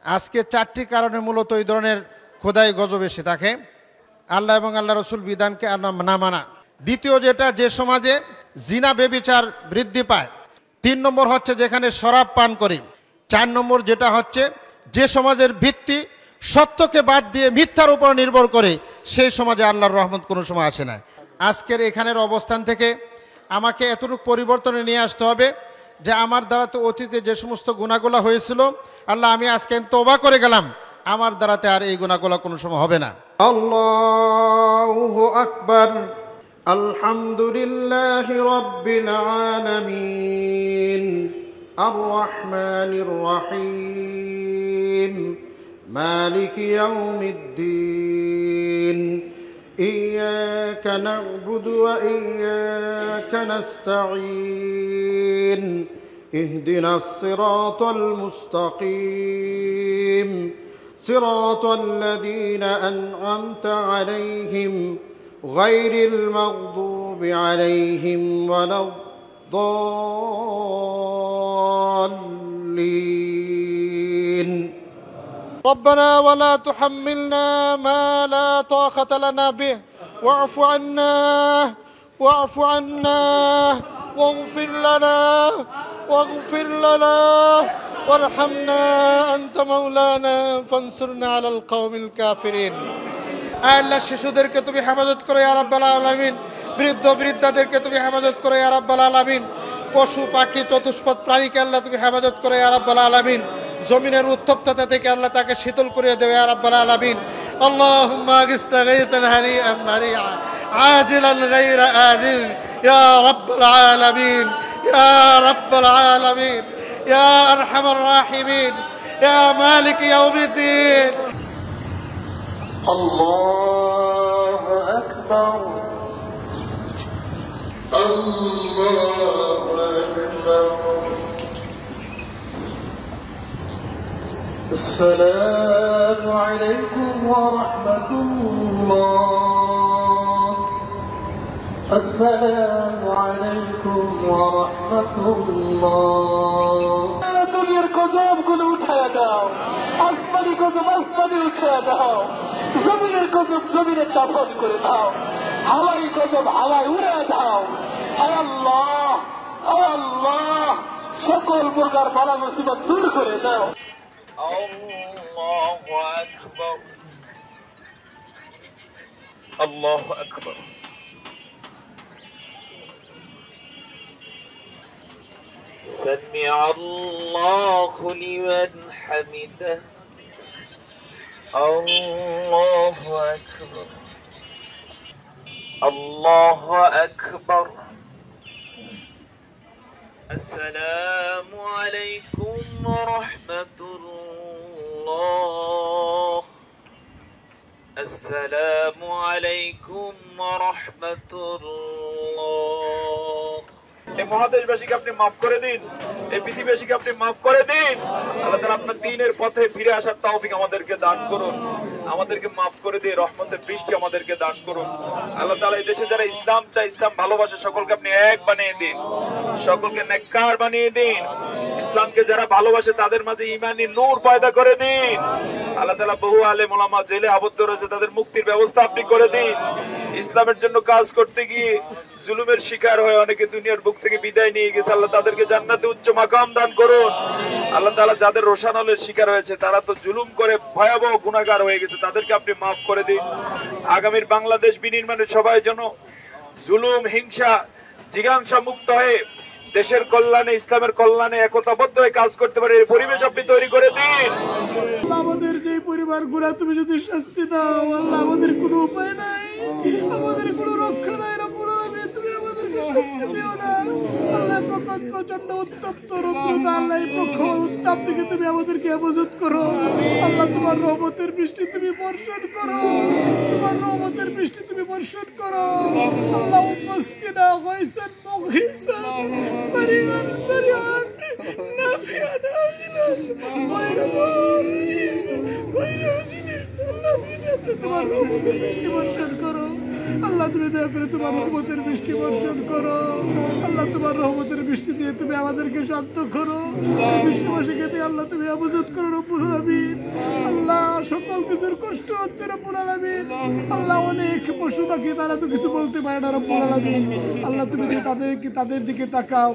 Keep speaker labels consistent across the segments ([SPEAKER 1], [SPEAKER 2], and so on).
[SPEAKER 1] আজকে 4টি কারণে মূলত এই ধরনের খোদাই গজব এসে থাকে। আল্লাহ এবং আল্লাহ রসুল বিধানকে না মানা। দ্বিতীয় যেটা, যে সমাজে জিনা বেবিচার বৃদ্ধি পায়। 3 নম্বর হচ্ছে যেখানে শরাব পান করি। 4 নম্বর যেটা হচ্ছে যে সমাজের ভিত্তি সত্যকে বাদ দিয়ে মিথ্যার উপর নির্ভর করে, সেই সমাজে আল্লাহর রহমত কোনো সময় আসে না। আজকের এখানের অবস্থান থেকে আমাকে এতটুকু পরিবর্তনে নিয়ে আসতে হবে যে আমার দ্বারাতে অতীতে যে সমস্ত গুনাহগুলো হয়েছিল, আল্লাহ আমি আজকে তওবা করে গেলাম, আমার দ্বারাতে আর এই গুনাহগুলো কোনো সময় হবে না। আল্লাহু আকবার। আলহামদুলিল্লাহি রাব্বিল আলামিন আর রহমানির রহিম মালিকি ইয়াউমিদ্দিন ইয়্যাকা না'বুদু ওয়া ইয়্যাকা নাস্তাঈন ইহদিনাস সিরাতাল মুস্তাকিম সিরাতাল লাযীনা আন'আমতা আলাইহিম গায়রিল মাগদুবি আলাইহিম ওয়ালাদ-দাল্লিন। ربنا ولا تحملنا ما لا طاقة لنا به واعف عنا واغفر لنا وارحمنا أنت مولانا فانصرنا على القوم الكافرين। আল্লাহ শিশুদেরকে তুমি হেফাজত করো ইয়া রাব্বাল আলামিন। বৃদ্ধ বৃদ্ধাদেরকে তুমি হেফাজত করো ইয়া রাব্বাল আলামিন। পশু পাখি চতুষ্পদ প্রাণীকে আল্লাহ তুমি হেফাজত করো ইয়া রাব্বাল আলামিন। জমিনের উত্তপ্ততা থেকে আল্লাহ তাকে শীতল করে দেবে ইয়া রাব্বাল আলামিন। আল্লাহুম্মা আগিসনা গায়তান হানিআন মারিআ আজিলান গায়রা আজিল ইয়া রাব্বাল আলামিন ইয়া রাব্বাল আলামিন ইয়া আরহামার রাহিমিন ইয়া মালিক ইয়াউমিদ্দিন। আল্লাহু আকবার। আল্লাহু আকবার। السلام عليكم ورحمة الله. السلام عليكم ورحمة الله. দুনিয়ার গজবগুলো উঠায়া দাও, আসমানি গজব আসমানি উঠায়া দাও, জমিনের গজব জমিনে দাফন করে দাও, হাওয়াই গজব হাওয়ায় উড়ে দাও। আয় আল্লাহ, আয় আল্লাহ, সকল প্রকার বালা মুসিবত দূর করে দাও। الله أكبر الله أكبر سمع الله لمن حمده الله أكبر الله أكبر السلام عليكم ورحمة الله السلام عليكم ورحمة الله। এই মহাদেশবাসীকে আপনি মাফ করে দিন, এই পৃথিবীবাসীকে আপনি মাফ করে দিন। আল্লাহ তাআলা আপনার দ্বীনের পথে ফিরে আসার তৌফিক আমাদেরকে দান করুন, আমাদেরকে মাফ করে দিয়ে রহমতের বৃষ্টি আমাদেরকে দান করুন। আল্লাহ তাআলা এই দেশে যারা ইসলাম চায়, ইসলাম ভালোবাসে, সকলকে আপনি এক বানিয়ে দিন, সকলকে নেককার বানিয়ে দিন। ইসলামকে যারা ভালোবাসে তাদের মাঝে ঈমানি নূর পয়দা করে দিন। আল্লাহ তাআলা বহু আলেম ওলামা জেলে আবদ্ধ রয়েছে, তাদের মুক্তির ব্যবস্থা আপনি করে দিন। ইসলামের জন্য কাজ করতে গিয়ে জুলুমের শিকার হয়ে অনেকে দুনিয়ার বুক থেকে বিদায় নিয়ে গেছে, আল্লাহ তাদেরকে জান্নাতে উচ্চ মাকাম দান করুন। আল্লাহ তাআলা যাদের রোশানলের শিকার হয়েছে, তারা তো জুলুম করে ভয়াবহ গুনাহগার হয়ে গেছে, তাদেরকে আপনি মাফ করে দিন। আগামীর বাংলাদেশ বিনির্মাণে সবাই যেন জুলুম হিংসা জিজ্ঞাসা মুক্ত হয়ে দেশের কল্যাণে ইসলামের কল্যাণে একতাবদ্ধ হয়ে কাজ করতে পারে, এই পরিবেশ আপনি তৈরি করে দিন। আমাদের যে পরিবারগুলো তুমি যদি শাস্তি দাও, আল্লাহ আমাদের কোনো উপায় নাই, আমাদের কোনো রক্ষা নাই, রব্বুল আলামিন তুমি আমাদেরকে শাস্তি দিও না। আল্লাহ প্রচন্ড উত্তপ্ত রৌদ্র, আল্লাহ এই প্রখর উত্তাপ থেকে তুমি আমাদেরকে হেফাজত করো। আল্লাহ তোমার রহমতের বৃষ্টি তুমি বর্ষণ করো, তোমার রহমতের বৃষ্টি তুমি বর্ষণ করো। আল্লাহ মাসকিনা গায়সান মুগীসান মারিয়ান মারিয়ান নাফিয়ান আজিলান গায়রা দারিন গায়রা আজিলিন। আল্লাহ তুমি তোমার রহমতের বৃষ্টি বর্ষণ করো। আল্লাহ তুমি দয়া করে তোমার রহমতের বৃষ্টি বর্ষণ করো। আল্লাহ তোমার রহমতের বৃষ্টি দিয়ে তুমি আমাদেরকে শান্ত করো, বিশ্ববাসীকে দিয়ে আল্লাহ তুমি হেফাজত করো রব্বুল আলামিন।
[SPEAKER 2] সকল কিছুর কষ্ট হচ্ছে রব্বুল আলামিন। আল্লাহ অনেক পশু পাখি তারা তো কিছু বলতে পারে না রব্বুল আলামিন। আল্লাহ তুমি তাদের দিকে তাকাও।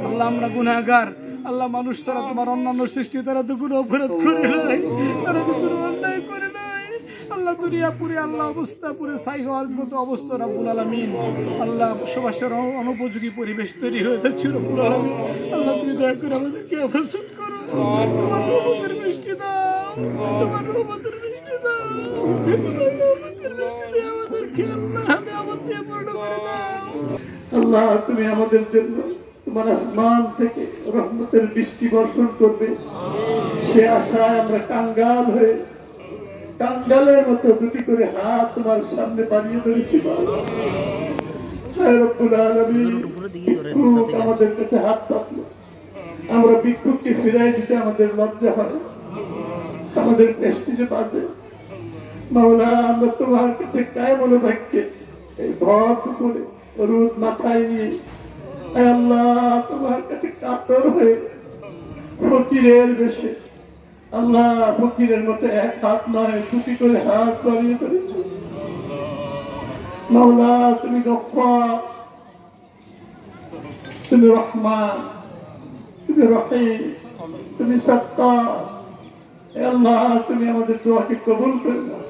[SPEAKER 2] আল্লাহ আমরা গুনাহগার, আল্লাহ মানুষ তারা তোমার অন্যান্য সৃষ্টি তারা তো কোনো অপরাধ করে নাই, তারা তো কোনো অন্যায় করে নাই। আল্লাহ দুনিয়া পুরে আল্লাহ অবস্থা পুরে ছাই হওয়ার মতো অবস্থা রব্বুল আলামিন। আল্লাহ বসবাসের অনুপযোগী পরিবেশ তৈরি হয়ে যাচ্ছে রব্বুল আলামিন। আল্লাহ তুমি দয়া করে আমাদেরকে হেফাজত করো, তোমার রহমতের বৃষ্টি দাও, তোমার রহমতের বৃষ্টি দাও, তোমার রহমতের বৃষ্টি দিয়ে আমাদেরকে আল্লাহ নিয়ামত দিয়ে পূর্ণ করে দাও। আল্লাহ তুমি আমাদের জন্য তোমার আসমান থেকে রহমতের বৃষ্টি বর্ষণ করবে, সে আশায় আমরা কাঙ্গাল হয়ে কাঙ্গালের মতো দুটি করে হাত তোমার সামনে বাড়িয়ে ধরেছি। আমাদের কাছে হাত পাতলো, আমরা ভিক্ষুককে ফিরাই দিতে আমাদের লজ্জা হয়, আমাদের প্রেস্টিজে বাজে। মাওলা আমরা তোমার কাছে কায়মন ভাগ্যে এই ভর করে রোদ মাথায় নিয়ে আল্লাহ তোমার কাছে কাতর হয়ে ফকিরের বেশে আল্লাহ ফকিরের মতো এক হাত নয় দুটি করে হাত বাড়িয়ে ধরেছ। মাওলা তুমি গফফার, তুমি রহমান, তুমি রহিম, তুমি সত্তার। আল্লাহ তুমি আমাদের দোয়াকে কবুল করে নাও।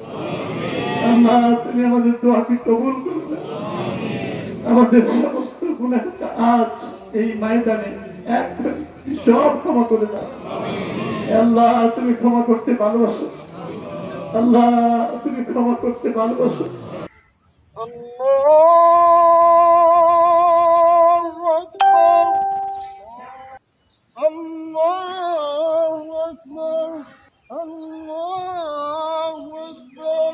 [SPEAKER 2] আল্লাহ তুমি আমাদের দোয়াকে কবুল করে নাও। আমাদের সমস্ত গুনাহকে আজ এই ময়দানে এক সব ক্ষমা করে দাও। আল্লাহ তুমি ক্ষমা করতে ভালোবাসো, আল্লাহ তুমি ক্ষমা করতে ভালোবাসো। আল্লাহু আকবার, আল্লাহু আকবার, আল্লাহু আকবার।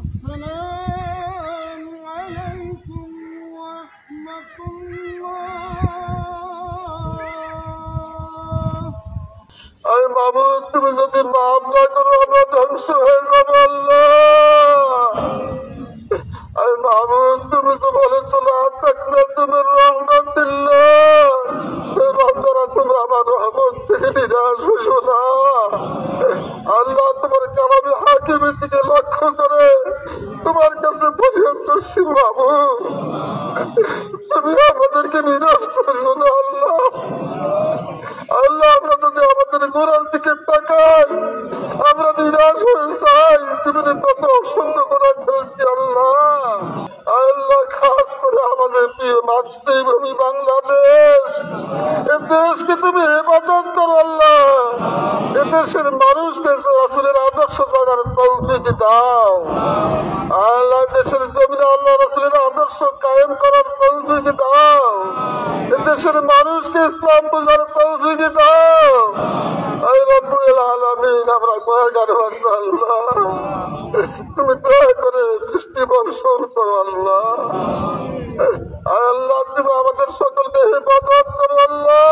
[SPEAKER 2] আসসালামু আলাইকুম ওয়া রাহমাতুল্লাহ। আয় মাবুদ তুমি যদি মাফ না করো আমরা ধ্বংস হয়ে যাবো আল্লাহ। আয় মাবুদ তুমি তো বলেছো না থাকলে তুমি রহমাতুল্লাহ, বান্দারা তোমরা আমার রহমত থেকে নিরাশ হইও না। আল্লাহ তোমার কালামে হাকিমের দিকে লক্ষ্য করে তোমার কাছে পরিহার করছি মাবুদ, তুমি আমাদেরকে নিরাশ করিও না আল্লাহ। আল্লাহ আমরা যদি আমাদের গোড়ার দিকে তাকাই আমরা নিরাশ হয়ে যাই, তুমি কত অসংখ্য গোড়া খেলছি আল্লাহ। আল্লাহ খাস করে আমাদের প্রিয় মাতৃভূমি বাংলাদেশ, এ দেশকে তুমি হেফাজত করো আল্লাহ। এ দেশের মানুষকে রাসূলের আদর্শ জানার তৌফিক দাও আল্লাহ। দেশের জমিনে আল্লাহ রাসূলের আদর্শ কায়েম করার তৌফিক দাও। এ দেশের মানুষকে ইসলাম বোঝার তৌফিক দাও। আয় রব্বুল আলামিন আমরা গুনাহগার বান্দা আল্লাহ, তুমি দয়া করে বৃষ্টি বর্ষণ করো আল্লাহ। আল্লাহ তুমি আমাদের সকলকে হেফাজত করো আল্লাহ।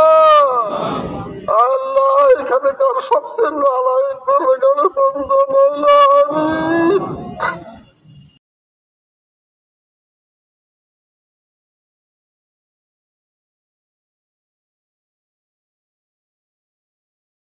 [SPEAKER 2] আল্লাহ এখানকার সবচেয়ে নালায়েক